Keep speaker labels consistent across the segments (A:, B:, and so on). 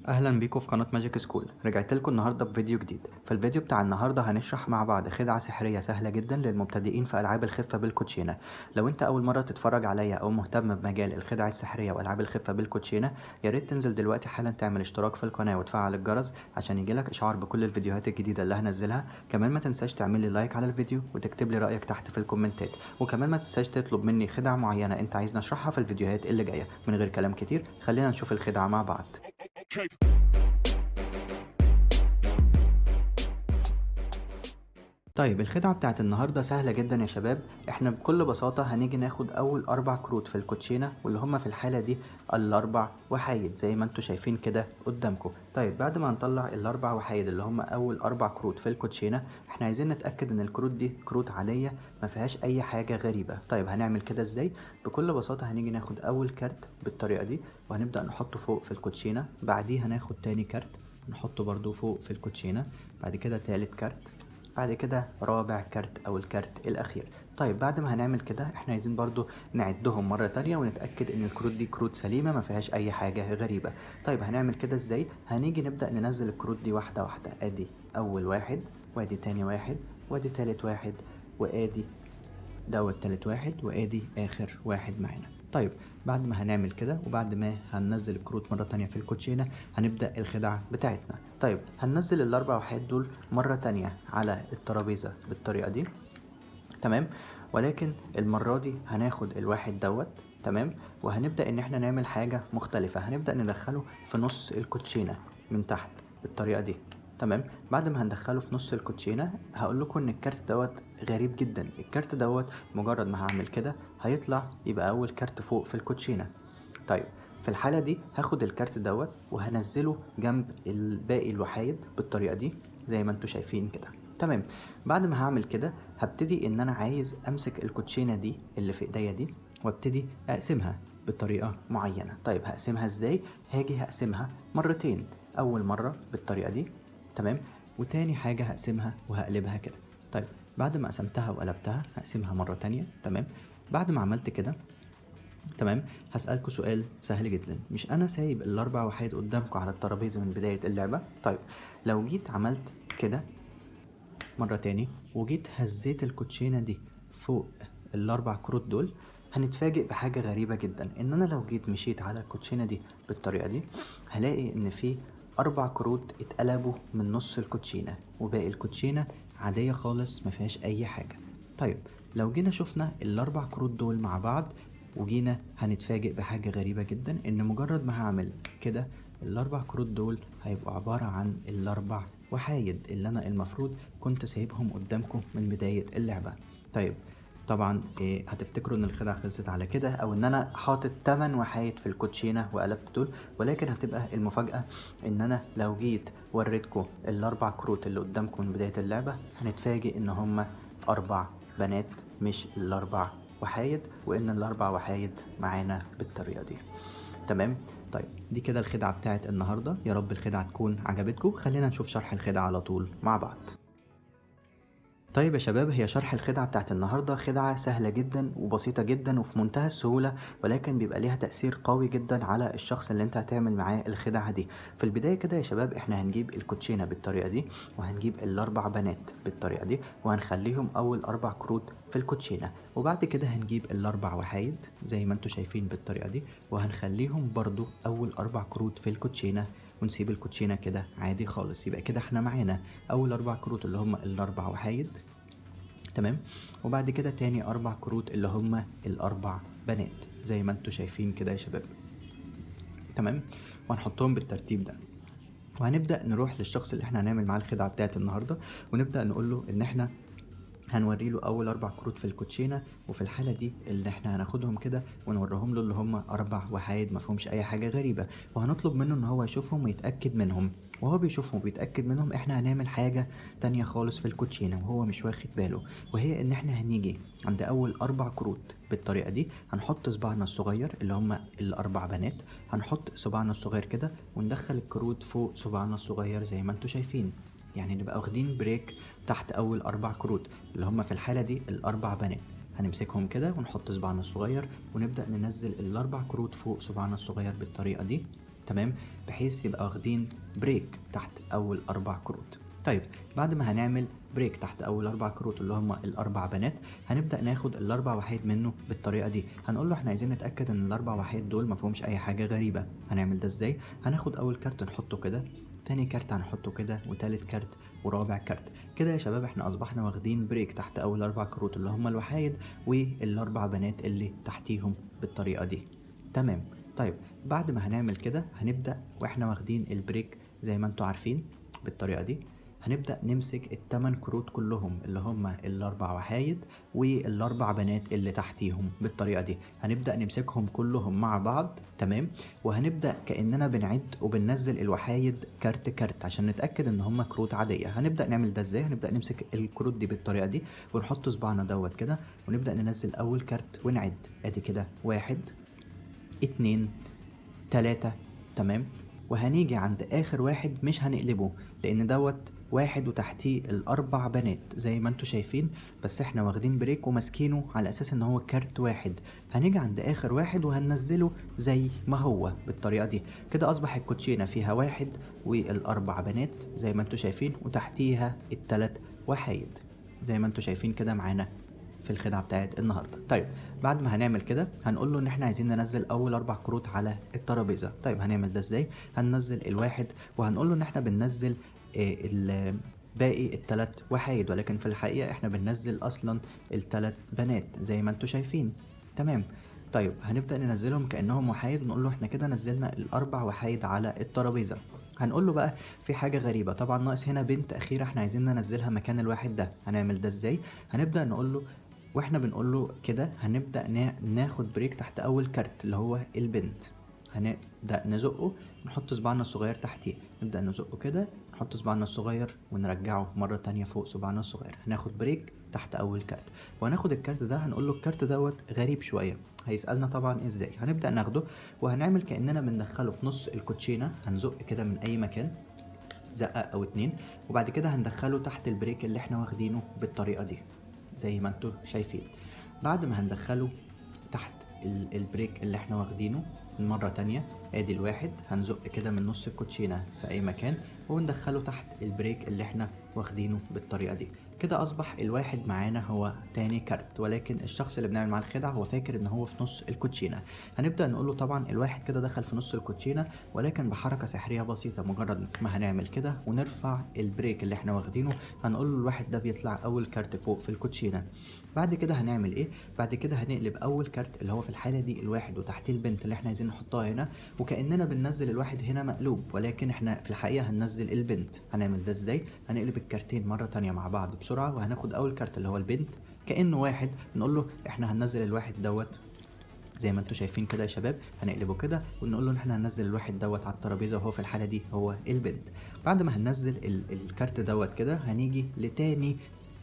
A: اهلا بيكم في قناه ماجيك سكول. رجعت لكم النهارده بفيديو جديد. في الفيديو بتاع النهارده هنشرح مع بعض خدعه سحريه سهله جدا للمبتدئين في العاب الخفه بالكوتشينه. لو انت اول مره تتفرج عليا او مهتم بمجال الخدع السحريه والعاب الخفه بالكوتشينه، يا ريت تنزل دلوقتي حالا تعمل اشتراك في القناه وتفعل الجرس عشان يجيلك اشعار بكل الفيديوهات الجديده اللي هنزلها. كمان ما تنساش تعمل لي لايك على الفيديو وتكتب لي رايك تحت في الكومنتات، وكمان ما تنساش تطلب مني خدع معينه انت عايز نشرحها في الفيديوهات اللي جايه. من غير كلام كتير خلينا نشوف الخدعه مع بعض. طيب الخدعة بتاعت النهاردة سهلة جدا يا شباب. احنا بكل بساطة هنيجي ناخد اول 4 كروت في الكوتشينة، واللي هما في الحالة دي ال4 وحايد زي ما انتوا شايفين كده قدامكم. طيب بعد ما نطلع ال4 وحايد اللي هما اول 4 كروت في الكوتشينة، احنا عايزين نتأكد ان الكروت دي كروت عادية ما فيهاش اي حاجة غريبة. طيب هنعمل كده ازاي؟ بكل بساطة هنيجي ناخد اول كارت بالطريقة دي وهنبدأ نحطه فوق في الكوتشينة. بعديه هناخد تاني كارت نحطه برضو فوق في الكوتشينة. بعد كده تالت كارت، بعد كده رابع كارت او الكارت الاخير. طيب بعد ما هنعمل كده احنا عايزين برضو نعدهم مرة تانية ونتأكد ان الكروت دي كروت سليمة ما فيهاش اي حاجة غريبة. طيب هنعمل كده ازاي؟ هنيجي نبدأ ننزل الكروت دي واحدة واحدة. ادي اول واحد، وادي تاني واحد، وادي تالت واحد، وادي تالت واحد، وادي اخر واحد معانا. طيب بعد ما هنعمل كده وبعد ما هننزل الكروت مرة تانية في الكوتشينة هنبدأ الخدعة بتاعتنا. طيب هننزل الاربع وحيد دول مرة تانية على الترابيزة بالطريقة دي، تمام. ولكن المرة دي هناخد الواحد تمام، وهنبدأ ان احنا نعمل حاجة مختلفة. هنبدأ ندخله في نص الكوتشينة من تحت بالطريقة دي، تمام. بعد ما هندخله في نص الكوتشينة هقول لكم ان الكارت غريب جدا. الكارت مجرد ما هعمل كده هيطلع يبقى اول كارت فوق في الكوتشينة. طيب في الحالة دي هاخد الكارت وهنزله جنب الباقي الوحايد بالطريقة دي زي ما انتوا شايفين كده، تمام. بعد ما هعمل كده هبتدي ان انا عايز امسك الكوتشينة دي اللي في ايديا دي وابتدي اقسمها بطريقة معينة. طيب هقسمها ازاي؟ هاجي هقسمها مرتين. اول مرة بالطريقة دي، تمام، وتاني حاجة هقسمها وهقلبها كده. طيب بعد ما قسمتها وقلبتها هقسمها مرة تانية، تمام. بعد ما عملت كده، تمام، هسألكوا سؤال سهل جدا. مش انا سايب الاربع وحيد قدامكم على الترابيزة من بداية اللعبة؟ طيب لو جيت عملت كده مرة تاني وجيت هزيت الكوتشينة دي فوق الاربع كروت دول، هنتفاجئ بحاجة غريبة جدا. ان انا لو جيت مشيت على الكوتشينة دي بالطريقة دي هلاقي ان في 4 كروت اتقلبوا من نص الكوتشينة وباقي الكوتشينة عادية خالص ما فيهاش اي حاجة. طيب لو جينا شفنا ال4 كروت دول مع بعض وجينا هنتفاجئ بحاجة غريبة جدا. ان مجرد ما هعمل كده ال4 كروت دول هيبقوا عبارة عن الاربع وحايد اللي انا المفروض كنت سايبهم قدامكم من بداية اللعبة. طيب طبعا هتفتكروا ان الخدعة خلصت على كده او ان انا حاطط 8 وحايد في الكوتشينة وقلبت دول، ولكن هتبقى المفاجأة ان انا لو جيت وريتكم ال4 كروت اللي قدامكم من بداية اللعبة هنتفاجئ ان هما 4 بنات مش الاربع وحايد، وان الاربع وحايد معانا بالطريقة دي، تمام. طيب دي كده الخدعة بتاعت النهاردة. يا رب الخدعة تكون عجبتكم. خلينا نشوف شرح الخدعة على طول مع بعض. طيب يا شباب، هي شرح الخدعة بتاعت النهاردة خدعة سهلة جدا وبسيطة جدا وفي منتهى السهولة، ولكن بيبقى ليها تأثير قوي جدا على الشخص اللي انت هتعمل معاه الخدعة دي. في البداية كده يا شباب احنا هنجيب الكوتشينة بالطريقة دي وهنجيب الاربع بنات بالطريقة دي وهنخليهم اول 4 كروت في الكوتشينة، وبعد كده هنجيب الاربع وحايد زي ما انتوا شايفين بالطريقة دي وهنخليهم برضو اول 4 كروت في الكوتشينة ونسيب الكوتشينة كده عادي خالص. يبقى كده احنا معانا اول 4 كروت اللي هم الاربع وحايد، تمام، وبعد كده تاني 4 كروت اللي هم الاربع بنات زي ما انتوا شايفين كده يا شباب، تمام. وهنحطهم بالترتيب ده وهنبدأ نروح للشخص اللي احنا هنعمل معاه الخدعة بتاعت النهاردة ونبدأ نقول له ان احنا هنوري له اول 4 كروت في الكوتشينه، وفي الحاله دي اللي احنا هناخدهم كده ونوريهم له اللي هم 4 وحايد ما فيهمش اي حاجه غريبه، وهنطلب منه ان هو يشوفهم ويتاكد منهم. وهو بيشوفهم وبيتاكد منهم احنا هنعمل حاجه تانية خالص في الكوتشينه وهو مش واخد باله، وهي ان احنا هنيجي عند اول 4 كروت بالطريقه دي هنحط صباعنا الصغير اللي هم الاربع بنات، هنحط صباعنا الصغير كده وندخل الكروت فوق صباعنا الصغير زي ما انتوا شايفين. يعني نبقى واخدين بريك تحت اول 4 كروت اللي هم في الحالة دي الاربع بنات. هنمسكهم كده ونحط صباعنا الصغير ونبدأ ننزل ال4 كروت فوق صباعنا الصغير بالطريقة دي، تمام، بحيث يبقى واخدين بريك تحت اول 4 كروت. طيب بعد ما هنعمل بريك تحت اول 4 كروت اللي هم الاربع بنات، هنبدا ناخد الاربع وحيد منه بالطريقه دي. هنقول له احنا عايزين نتاكد ان الاربع وحيد دول ما فيهمش اي حاجه غريبه. هنعمل ده ازاي؟ هناخد اول كارت نحطه كده، تاني كارت هنحطه كده، وتالت كارت ورابع كارت. كده يا شباب احنا اصبحنا واخدين بريك تحت اول 4 كروت اللي هم الوحايد والاربع بنات اللي تحتيهم بالطريقه دي. تمام. طيب بعد ما هنعمل كده هنبدا واحنا واخدين البريك زي ما انتوا عارفين بالطريقه دي، هنبدأ نمسك ال8 كروت كلهم اللي هم الاربع وحايد والاربع بنات اللي تحتيهم بالطريقة دي. هنبدأ نمسكهم كلهم مع بعض، تمام، وهنبدأ كأننا بنعد وبننزل الوحايد كارت كارت عشان نتأكد ان هم كروت عادية. هنبدأ نعمل ده ازاي؟ هنبدأ نمسك الكروت دي بالطريقة دي ونحط صباعنا دوت كده، ونبدأ ننزل اول كارت ونعد. ادي كده 1 2 3، تمام. وهنيجي عند اخر واحد مش هنقلبه لان دوت واحد وتحتيه الاربع بنات زي ما انتوا شايفين، بس احنا واخدين بريك وماسكينه على اساس ان هو كارت واحد. هنيجي عند اخر واحد وهننزله زي ما هو بالطريقة دي. كده اصبح الكوتشينة فيها واحد والاربع بنات زي ما انتوا شايفين، وتحتيها التلات وحايد زي ما انتوا شايفين كده معانا في الخدعة بتاعت النهاردة. طيب بعد ما هنعمل كده هنقول له ان احنا عايزين ننزل اول 4 كروت على الترابيزة. طيب هنعمل ده ازاي؟ هننزل الواحد وهنقول له ان احنا بننزل باقي التلات وحايد، ولكن في الحقيقة احنا بننزل اصلا التلات بنات زي ما انتوا شايفين. تمام. طيب هنبدأ ننزلهم كأنهم وحايد ونقول له احنا كده نزلنا الاربع وحايد على الترابيزة. هنقول له بقى في حاجة غريبة، طبعا ناقص هنا بنت أخيرة احنا عايزين ننزلها مكان الواحد ده. هنعمل ده ازاي؟ هنبدأ نقول له واحنا بنقول له كده هنبدأ ناخد بريك تحت أول كارت اللي هو البنت. هنبدأ نزقه، نحط صباعنا الصغير تحتيه، نبدأ نزقه كده، نحط صباعنا الصغير ونرجعه مرة تانية فوق صباعنا الصغير. هناخد بريك تحت أول كارت، وهناخد الكارت ده هنقول له الكارت دوت غريب شوية. هيسألنا طبعا ازاي. هنبدأ ناخده وهنعمل كأننا بندخله في نص الكوتشينة، هنزق كده من أي مكان زقة أو 2، وبعد كده هندخله تحت البريك اللي احنا واخدينه بالطريقة دي زي ما انتوا شايفين. بعد ما هندخله تحت البريك اللي احنا واخدينه مرة تانية، ادي الواحد هنزق كده من نص الكوتشينة في اي مكان وندخله تحت البريك اللي احنا واخدينه بالطريقة دي. كده اصبح الواحد معانا هو تاني كارت، ولكن الشخص اللي بنعمل معاه الخدعة هو فاكر ان هو في نص الكوتشينة. هنبدأ نقول له طبعا الواحد كده دخل في نص الكوتشينة، ولكن بحركة سحرية بسيطة. مجرد ما هنعمل كده ونرفع البريك اللي احنا واخدينه هنقول له الواحد ده بيطلع اول كارت فوق في الكوتشينة. بعد كده هنعمل ايه؟ بعد كده هنقلب اول كارت اللي هو في الحالة دي الواحد وتحتيه البنت اللي احنا عايزين نحطها هنا، وكأننا بننزل الواحد هنا مقلوب، ولكن احنا في الحقيقة هننزل البنت. هنعمل ده ازاي؟ هنقلب الكارتين مرة تانية مع بعض بسرعة، وهناخد اول كارت اللي هو البنت كأنه واحد، نقول له احنا هننزل الواحد دوت زي ما انتوا شايفين كده يا شباب. هنقلبه كده ونقول له ان احنا هننزل الواحد دوت على الترابيزه وهو في الحاله دي هو البنت. بعد ما هننزل الكارت دوت كده هنيجي لتاني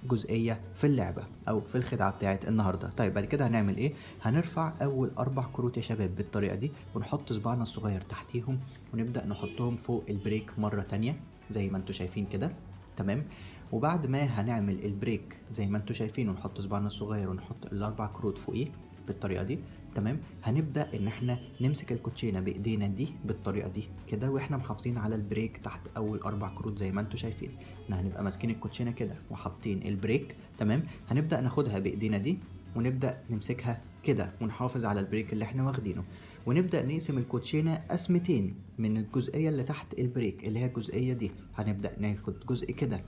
A: جزئيه في اللعبه او في الخدعه بتاعت النهارده. طيب بعد كده هنعمل ايه؟ هنرفع اول 4 كروت يا شباب بالطريقه دي ونحط صباعنا الصغير تحتيهم ونبدا نحطهم فوق البريك مره تانية زي ما انتوا شايفين كده، تمام. وبعد ما هنعمل البريك زي ما انتوا شايفين ونحط صباعنا الصغير ونحط ال4 كروت فوقيه بالطريقه دي، تمام. هنبدا ان احنا نمسك الكوتشينه بايدينا دي بالطريقه دي كده، واحنا محافظين على البريك تحت اول 4 كروت زي ما انتوا شايفين. احنا هنبقى ماسكين الكوتشينه كده وحاطين البريك، تمام. هنبدا ناخدها بايدينا دي ونبدا نمسكها كده ونحافظ على البريك اللي احنا واخدينه، ونبدا نقسم الكوتشينه قسمتين من الجزئيه اللي تحت البريك اللي هي الجزئيه دي. هنبدا ناخد جزء كده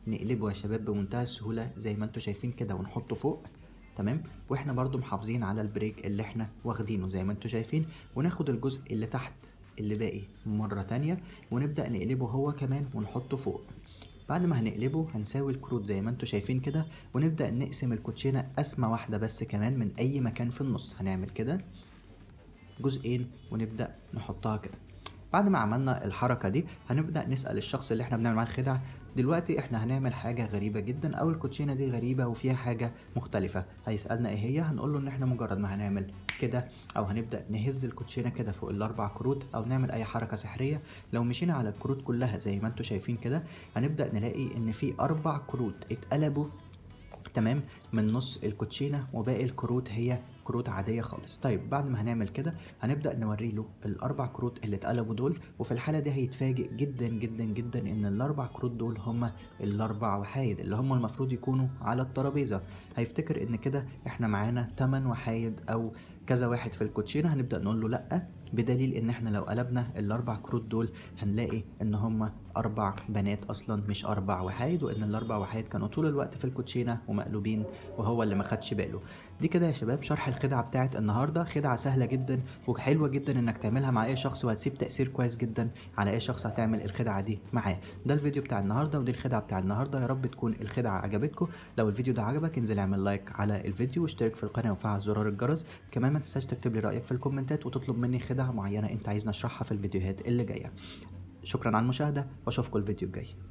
A: نقلبه يا شباب بمنتهى السهوله زي ما انتوا شايفين كده ونحطه فوق، تمام. واحنا برضو محافظين على البريك اللي احنا واخدينه زي ما انتوا شايفين، وناخد الجزء اللي تحت اللي باقي مرة تانية ونبدأ نقلبه هو كمان ونحطه فوق. بعد ما هنقلبه هنساوي الكروت زي ما انتوا شايفين كده، ونبدأ نقسم الكوتشينة قسمة واحدة بس كمان من اي مكان في النص. هنعمل كده جزئين ونبدأ نحطها كده. بعد ما عملنا الحركة دي هنبدأ نسأل الشخص اللي احنا بنعمل معاه الخدعة دلوقتي احنا هنعمل حاجة غريبة جدا او الكوتشينة دي غريبة وفيها حاجة مختلفة. هيسألنا ايه هي؟ هنقول له ان احنا مجرد ما هنعمل كده او هنبدأ نهز الكوتشينة كده فوق ال4 كروت او نعمل اي حركة سحرية، لو مشينا على الكروت كلها زي ما انتوا شايفين كده هنبدأ نلاقي ان في 4 كروت اتقلبوا تمام من نص الكوتشينه، وباقي الكروت هي كروت عاديه خالص. طيب بعد ما هنعمل كده هنبدا نوري له الاربع كروت اللي اتقلبوا دول، وفي الحاله دي هيتفاجئ جدا جدا جدا ان الاربع كروت دول هما الاربع وحايد اللي هما المفروض يكونوا على الترابيزه. هيفتكر ان كده احنا معانا 8 وحايد او كذا واحد في الكوتشينه. هنبدا نقول له لا، بدليل ان احنا لو قلبنا الاربع كروت دول هنلاقي ان هما اربع بنات اصلا مش اربع وحايد، وان الاربع وحايد كانوا طول الوقت في الكوتشينه ومقلوبين وهو اللي ما خدش باله. دي كده يا شباب شرح الخدعه بتاعت النهارده. خدعه سهله جدا وحلوه جدا انك تعملها مع اي شخص، وهتسيب تاثير كويس جدا على اي شخص هتعمل الخدعه دي معاه. ده الفيديو بتاع النهارده ودي الخدعه بتاع النهارده. يا رب تكون الخدعه عجبتكم. لو الفيديو ده عجبك انزل اعمل لايك على الفيديو واشترك في القناه وفعل زرار الجرس. كمان ما تنساش تكتب لي رايك في الكومنتات وتطلب مني خدعه معينه انت عايزني اشرحها في الفيديوهات اللي جايه. شكرا على المشاهده واشوفكم الفيديو الجاي.